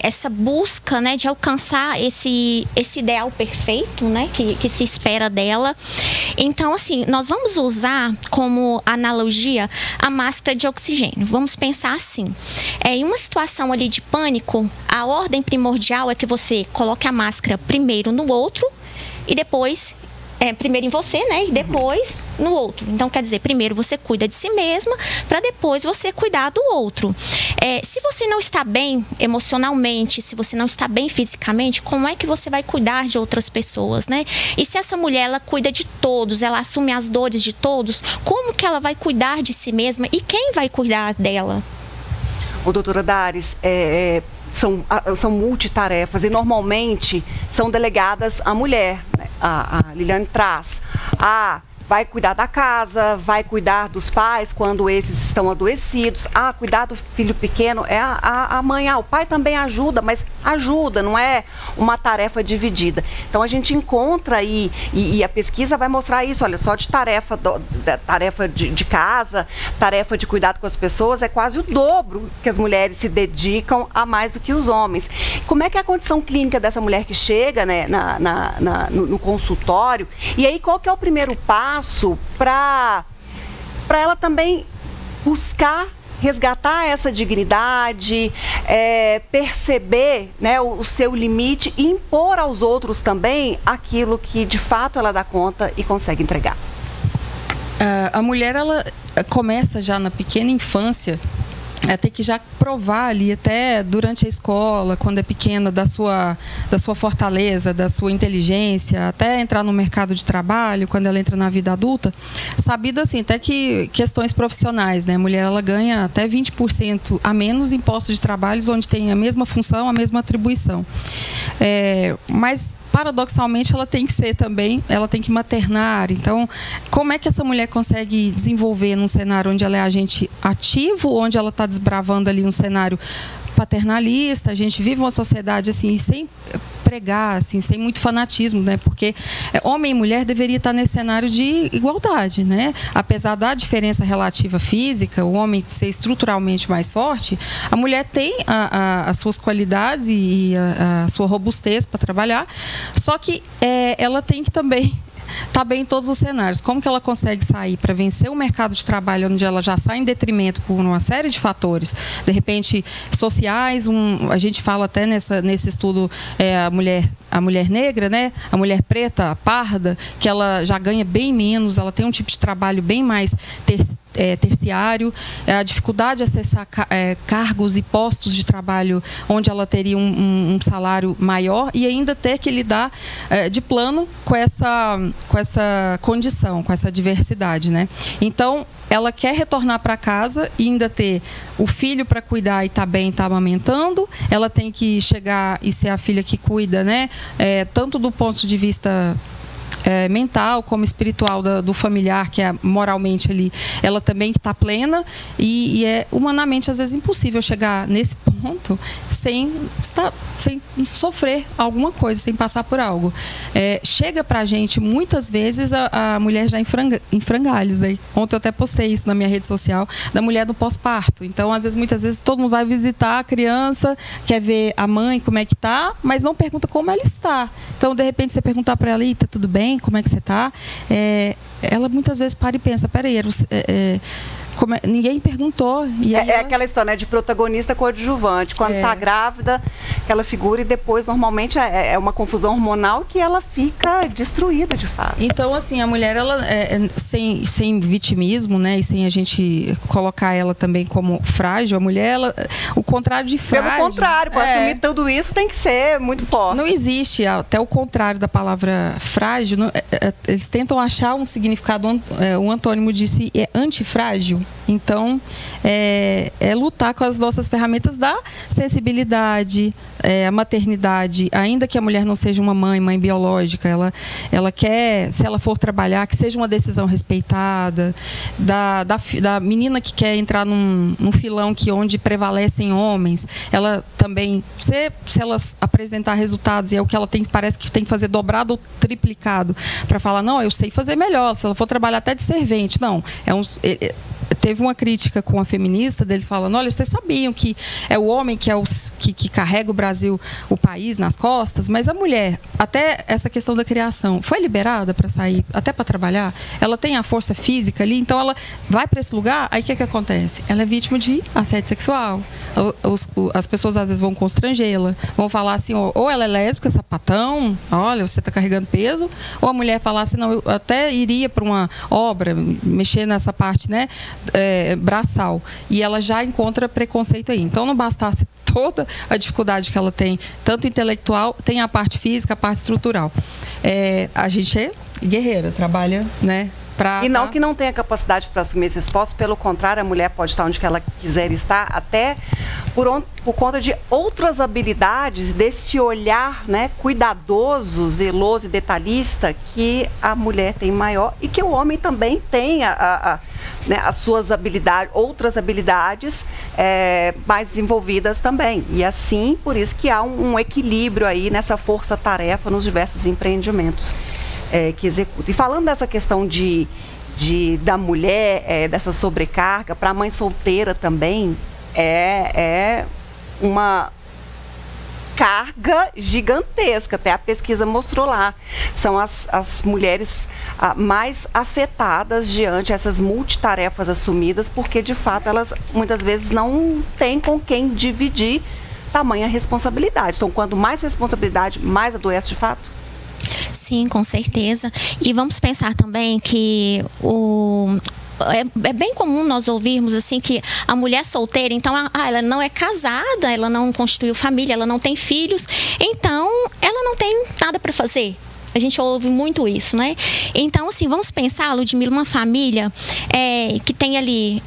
G: essa busca, né, de alcançar esse ideal perfeito, né, que se espera dela. Então, assim, nós vamos usar como analogia a máscara de oxigênio. Vamos pensar assim, em uma situação ali de pânico, a ordem primordial é que você coloque a máscara primeiro no outro e depois... primeiro em você, né? E depois no outro. Então, quer dizer, primeiro você cuida de si mesma, para depois você cuidar do outro. Se você não está bem emocionalmente, se você não está bem fisicamente, como é que você vai cuidar de outras pessoas, né? E se essa mulher, ela cuida de todos, ela assume as dores de todos, como que ela vai cuidar de si mesma e quem vai cuidar dela?
A: Doutora Dares, são multitarefas e normalmente são delegadas à mulher, né? A Liliane traz. Vai cuidar da casa, vai cuidar dos pais quando esses estão adoecidos. Cuidar do filho pequeno é a mãe. O pai também ajuda, mas ajuda, não é uma tarefa dividida. Então a gente encontra aí, e a pesquisa vai mostrar isso, olha, só de tarefa de casa, tarefa de cuidado com as pessoas, é quase o dobro que as mulheres se dedicam a mais do que os homens. Como é que é a condição clínica dessa mulher que chega, né, no consultório? E aí qual que é o primeiro passo para ela também buscar resgatar essa dignidade, perceber, né, o seu limite e impor aos outros também aquilo que de fato ela dá conta e consegue entregar?
F: A mulher, ela começa já na pequena infância a ter que já provar ali, até durante a escola, quando é pequena, da sua fortaleza, da sua inteligência, até entrar no mercado de trabalho, quando ela entra na vida adulta, sabido assim, até que questões profissionais, né? A mulher, ela ganha até 20% a menos em postos de trabalho onde tem a mesma função, a mesma atribuição. Mas paradoxalmente, ela tem que ser também, ela tem que maternar. Então, como é que essa mulher consegue desenvolver num cenário onde ela é agente ativo, onde ela está desbravando ali um cenário paternalista? A gente vive uma sociedade assim, sem pregar, assim, sem muito fanatismo, né? Porque homem e mulher deveria estar nesse cenário de igualdade, né? Apesar da diferença relativa física, o homem ser estruturalmente mais forte, a mulher tem as suas qualidades e a sua robustez para trabalhar, só que ela tem que também está bem em todos os cenários. Como que ela consegue sair para vencer o mercado de trabalho onde ela já sai em detrimento por uma série de fatores, de repente sociais, a gente fala até nesse estudo a mulher negra, né? A mulher preta, a parda, que ela já ganha bem menos, ela tem um tipo de trabalho bem mais terciário, a dificuldade de acessar cargos e postos de trabalho onde ela teria um salário maior e ainda ter que lidar de plano com essa condição, com essa diversidade, né? Então, ela quer retornar para casa e ainda ter o filho para cuidar e tá bem, tá amamentando. Ela tem que chegar e ser a filha que cuida, né? Tanto do ponto de vista mental como espiritual do familiar, que é moralmente ali, ela também está plena e é humanamente às vezes impossível chegar nesse ponto sem sofrer alguma coisa, sem passar por algo. Chega pra gente muitas vezes a mulher já em frangalhos, né? Ontem eu até postei isso na minha rede social, da mulher do pós-parto. Então, muitas vezes todo mundo vai visitar a criança, quer ver a mãe como é que tá, mas não pergunta como ela está. Então, de repente, você perguntar para ela, tá tudo bem? Como é que você está? Ela muitas vezes para e pensa, peraí, ninguém perguntou. E aí
A: aquela história, né, de protagonista coadjuvante. Quando está grávida, aquela figura, e depois, normalmente, é uma confusão hormonal que ela fica destruída, de fato.
F: Então, assim, a mulher, ela, sem vitimismo, né, e sem a gente colocar ela também como frágil, a mulher, o contrário de frágil...
A: Pelo contrário, para assumir tudo isso tem que ser muito forte.
F: Não existe, até o contrário da palavra frágil, eles tentam achar um significado, um antônimo disso é antifrágil. Então, lutar com as nossas ferramentas da sensibilidade, a maternidade, ainda que a mulher não seja uma mãe biológica, ela quer, se ela for trabalhar, que seja uma decisão respeitada, da menina que quer entrar num filão onde prevalecem homens, ela também, se ela apresentar resultados, e é o que ela parece que tem que fazer dobrado ou triplicado, para falar, não, eu sei fazer melhor, se ela for trabalhar até de servente, não, teve uma crítica com a feminista deles falando, olha, vocês sabiam que é o homem que carrega o Brasil, o país nas costas, mas a mulher, até essa questão da criação, foi liberada para sair, até para trabalhar, ela tem a força física ali, então ela vai para esse lugar, aí o que acontece? Ela é vítima de assédio sexual. As pessoas às vezes vão constrangê-la, vão falar assim, ou ela é lésbica, sapatão, olha, você está carregando peso, ou a mulher falar assim, não, eu até iria para uma obra, mexer nessa parte, né, braçal, e ela já encontra preconceito aí. Então, não bastasse toda a dificuldade que ela tem, tanto intelectual, tem a parte física, a parte estrutural. A gente é guerreira, trabalha, né?
A: E não que não tenha capacidade para assumir esses postos, pelo contrário, a mulher pode estar onde ela quiser estar, até por conta de outras habilidades, desse olhar, né, cuidadoso, zeloso e detalhista que a mulher tem maior e que o homem também tem né, as suas habilidades, outras habilidades mais desenvolvidas também. E assim, por isso que há um equilíbrio aí nessa força-tarefa nos diversos empreendimentos que executa. E falando dessa questão da mulher, dessa sobrecarga, para a mãe solteira também é uma carga gigantesca, até a pesquisa mostrou lá. São as mulheres mais afetadas diante essas multitarefas assumidas, porque de fato elas muitas vezes não têm com quem dividir tamanha responsabilidade. Então, quanto mais responsabilidade, mais adoece de fato?
G: Sim, com certeza. E vamos pensar também que é bem comum nós ouvirmos assim que a mulher solteira, então, ela não é casada, ela não constituiu família, ela não tem filhos, então ela não tem nada para fazer. A gente ouve muito isso, né? Então, assim, vamos pensar, Ludmila, uma família que tem ali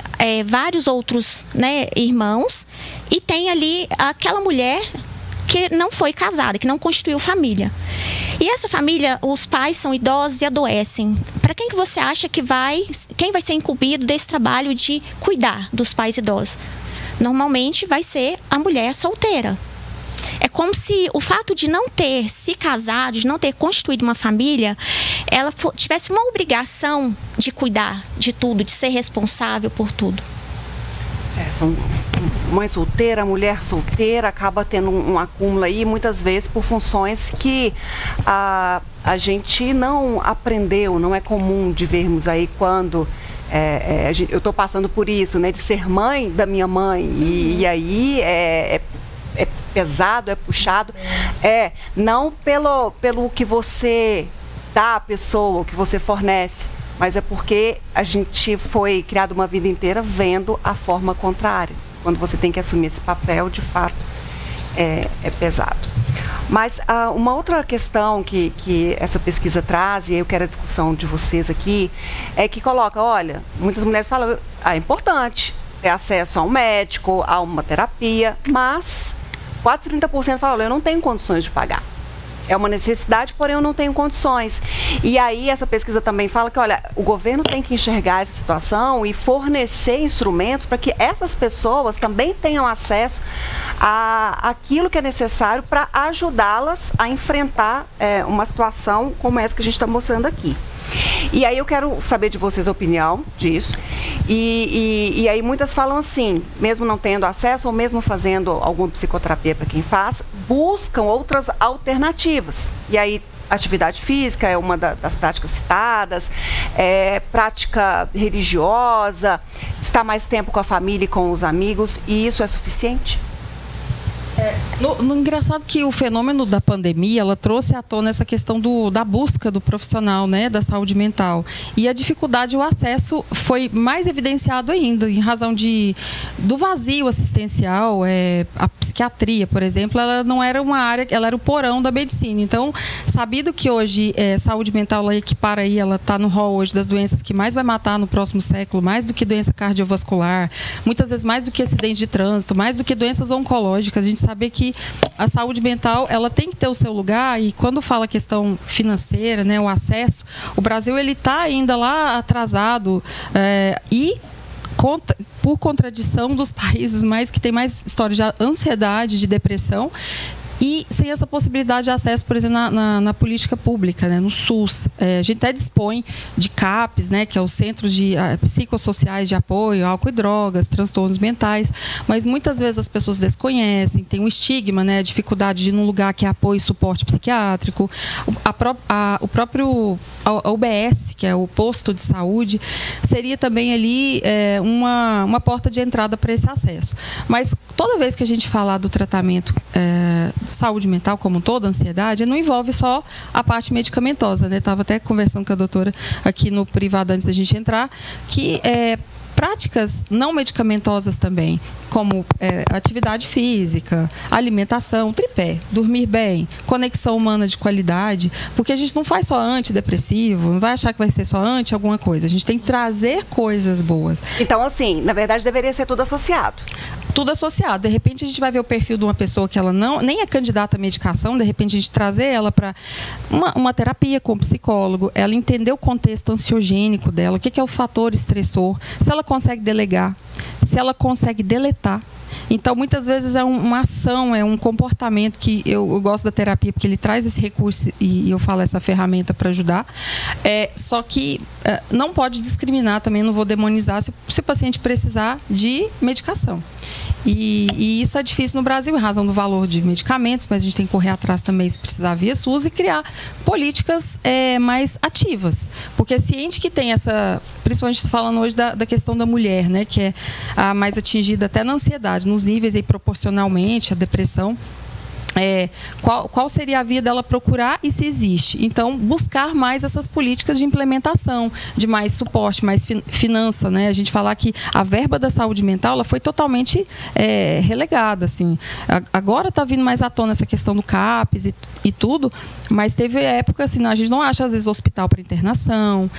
G: vários outros, né, irmãos, e tem ali aquela mulher que não foi casada, que não constituiu família. E essa família, os pais são idosos e adoecem. Para quem que você acha que quem vai ser incumbido desse trabalho de cuidar dos pais idosos? Normalmente vai ser a mulher solteira. É como se o fato de não ter se casado, de não ter constituído uma família, ela tivesse uma obrigação de cuidar de tudo, de ser responsável por tudo.
A: São mãe solteira, mulher solteira, acaba tendo um acúmulo aí, muitas vezes por funções que a gente não aprendeu, não é comum de vermos aí quando... eu estou passando por isso, né, de ser mãe da minha mãe, e aí é pesado, é puxado, não pelo que você dá à pessoa, o que você fornece, mas é porque a gente foi criado uma vida inteira vendo a forma contrária. Quando você tem que assumir esse papel, de fato, é pesado. Mas uma outra questão que essa pesquisa traz, e eu quero a discussão de vocês aqui, é que coloca, olha, muitas mulheres falam, é importante ter acesso a um médico, a uma terapia, mas quase 30% falam, eu não tenho condições de pagar. É uma necessidade, porém eu não tenho condições. E aí essa pesquisa também fala que, olha, o governo tem que enxergar essa situação e fornecer instrumentos para que essas pessoas também tenham acesso àquilo que é necessário para ajudá-las a enfrentar uma situação como essa que a gente está mostrando aqui. E aí eu quero saber de vocês a opinião disso. E aí muitas falam assim, mesmo não tendo acesso ou mesmo fazendo alguma psicoterapia para quem faz, buscam outras alternativas. E aí atividade física é uma das práticas citadas, prática religiosa, estar mais tempo com a família e com os amigos, e isso é suficiente?
F: No engraçado que o fenômeno da pandemia, ela trouxe à tona essa questão da busca do profissional, né, da saúde mental. E a dificuldade, o acesso foi mais evidenciado ainda, em razão do vazio assistencial. A psiquiatria, por exemplo, ela não era uma área, ela era o porão da medicina. Então, sabido que hoje saúde mental, ela equipara aí, ela está no rol hoje das doenças que mais vai matar no próximo século, mais do que doença cardiovascular, muitas vezes mais do que acidente de trânsito, mais do que doenças oncológicas. A gente saber que a saúde mental, ela tem que ter o seu lugar, e quando fala questão financeira, né, o acesso, o Brasil ele está ainda lá atrasado por contradição dos países que tem mais história de ansiedade, de depressão, e sem essa possibilidade de acesso, por exemplo, na política pública, né, no SUS. A gente até dispõe de CAPs, né, que é o Centro de Psicossociais de Apoio, Álcool e Drogas, Transtornos Mentais, mas muitas vezes as pessoas desconhecem, tem um estigma, né, a dificuldade de ir num lugar que é apoio e suporte psiquiátrico, o próprio UBS, que é o posto de saúde, seria também ali uma porta de entrada para esse acesso. Mas toda vez que a gente falar do tratamento saúde mental como um todo, ansiedade, não envolve só a parte medicamentosa, né? Estava até conversando com a doutora aqui no privado antes da gente entrar, que práticas não medicamentosas também, como atividade física, alimentação, tripé, dormir bem, conexão humana de qualidade, porque a gente não faz só antidepressivo, não vai achar que vai ser só alguma coisa, a gente tem que trazer coisas boas.
A: Então, assim, na verdade deveria ser tudo associado.
F: Tudo associado. De repente a gente vai ver o perfil de uma pessoa que ela nem é candidata à medicação, de repente a gente trazer ela para uma terapia com um psicólogo, ela entender o contexto ansiogênico dela, o que é o fator estressor, se ela consegue delegar, se ela consegue deletar. Então, muitas vezes é uma ação, é um comportamento que eu gosto da terapia, porque ele traz esse recurso e eu falo essa ferramenta para ajudar. Só que não pode discriminar também, não vou demonizar se o paciente precisar de medicação. E isso é difícil no Brasil, em razão do valor de medicamentos, mas a gente tem que correr atrás também, se precisar, via SUS, e criar políticas mais ativas. Porque ciente que tem essa, principalmente falando hoje da questão da mulher, né, que é a mais atingida até na ansiedade, nos níveis aí proporcionalmente, a depressão. Qual seria a via dela procurar e se existe. Então, buscar mais essas políticas de implementação, de mais suporte, mais finança, né? A gente falar que a verba da saúde mental ela foi totalmente relegada. Assim. Agora está vindo mais à tona essa questão do CAPES e tudo, mas teve época, assim, a gente não acha, às vezes, hospital para internação,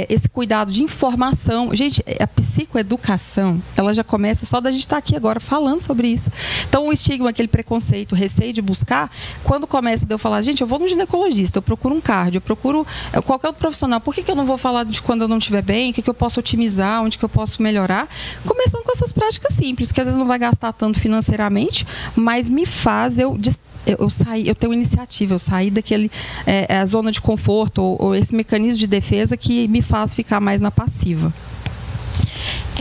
F: esse cuidado de informação. Gente, a psicoeducação, ela já começa só da gente estar aqui agora falando sobre isso. Então, o estigma, aquele preconceito, o receio de de buscar, quando começa de eu falar, gente, eu vou no ginecologista, eu procuro um cardio, eu procuro qualquer outro profissional, por que eu não vou falar de quando eu não estiver bem, o que eu posso otimizar, onde que eu posso melhorar? Começando com essas práticas simples, que às vezes não vai gastar tanto financeiramente, mas me faz eu tenho iniciativa, eu saí daquele a zona de conforto ou esse mecanismo de defesa que me faz ficar mais na passiva.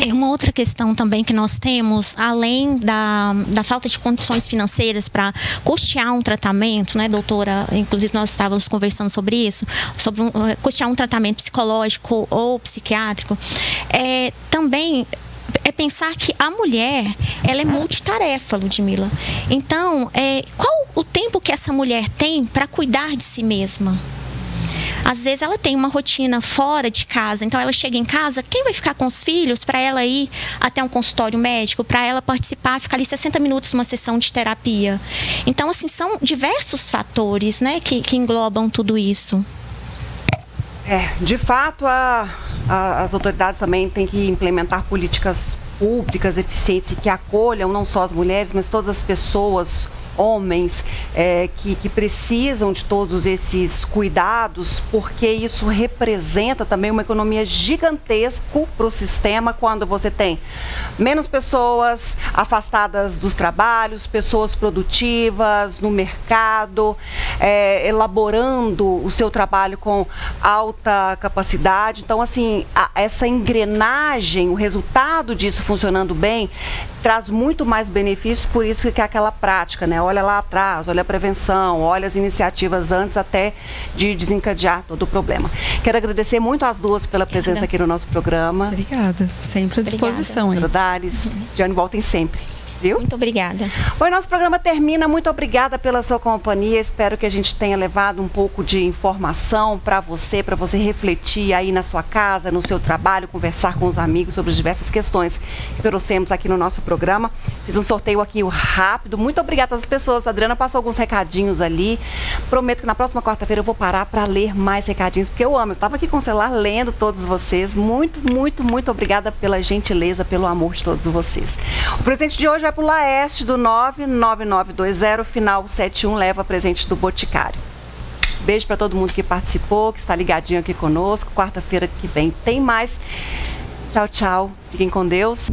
G: Uma outra questão também que nós temos, além da falta de condições financeiras para custear um tratamento, né, doutora? Inclusive nós estávamos conversando sobre isso, sobre custear um tratamento psicológico ou psiquiátrico, também pensar que a mulher, ela é multitarefa, Ludmila. Então, qual o tempo que essa mulher tem para cuidar de si mesma? Às vezes ela tem uma rotina fora de casa, então ela chega em casa, quem vai ficar com os filhos para ela ir até um consultório médico, para ela participar, ficar ali 60 minutos numa sessão de terapia? Então, assim, são diversos fatores, né, que englobam tudo isso.
A: De fato, as autoridades também têm que implementar políticas públicas eficientes e que acolham não só as mulheres, mas todas as pessoas, homens, que precisam de todos esses cuidados, porque isso representa também uma economia gigantesca para o sistema quando você tem menos pessoas afastadas dos trabalhos, pessoas produtivas no mercado, elaborando o seu trabalho com alta capacidade. Então, assim, essa engrenagem, o resultado disso funcionando bem, traz muito mais benefícios, por isso que é aquela prática, né? Olha lá atrás, olha a prevenção, olha as iniciativas antes até de desencadear todo o problema. Quero agradecer muito às duas pela presença aqui no nosso programa.
F: Obrigada, sempre à disposição.
A: Diane, voltem sempre. Viu?
G: Muito obrigada.
A: Oi, nosso programa termina. Muito obrigada pela sua companhia. Espero que a gente tenha levado um pouco de informação para você refletir aí na sua casa, no seu trabalho, conversar com os amigos sobre as diversas questões que trouxemos aqui no nosso programa. Fiz um sorteio aqui rápido. Muito obrigada às pessoas. A Adriana passou alguns recadinhos ali. Prometo que na próxima quarta-feira eu vou parar para ler mais recadinhos, porque eu amo. Eu estava aqui com o celular lendo todos vocês. Muito, muito, muito obrigada pela gentileza, pelo amor de todos vocês. O presente de hoje é para o Laeste do 99920, final 71, leva presente do Boticário. Beijo para todo mundo que participou, que está ligadinho aqui conosco. Quarta-feira que vem tem mais. Tchau, tchau. Fiquem com Deus.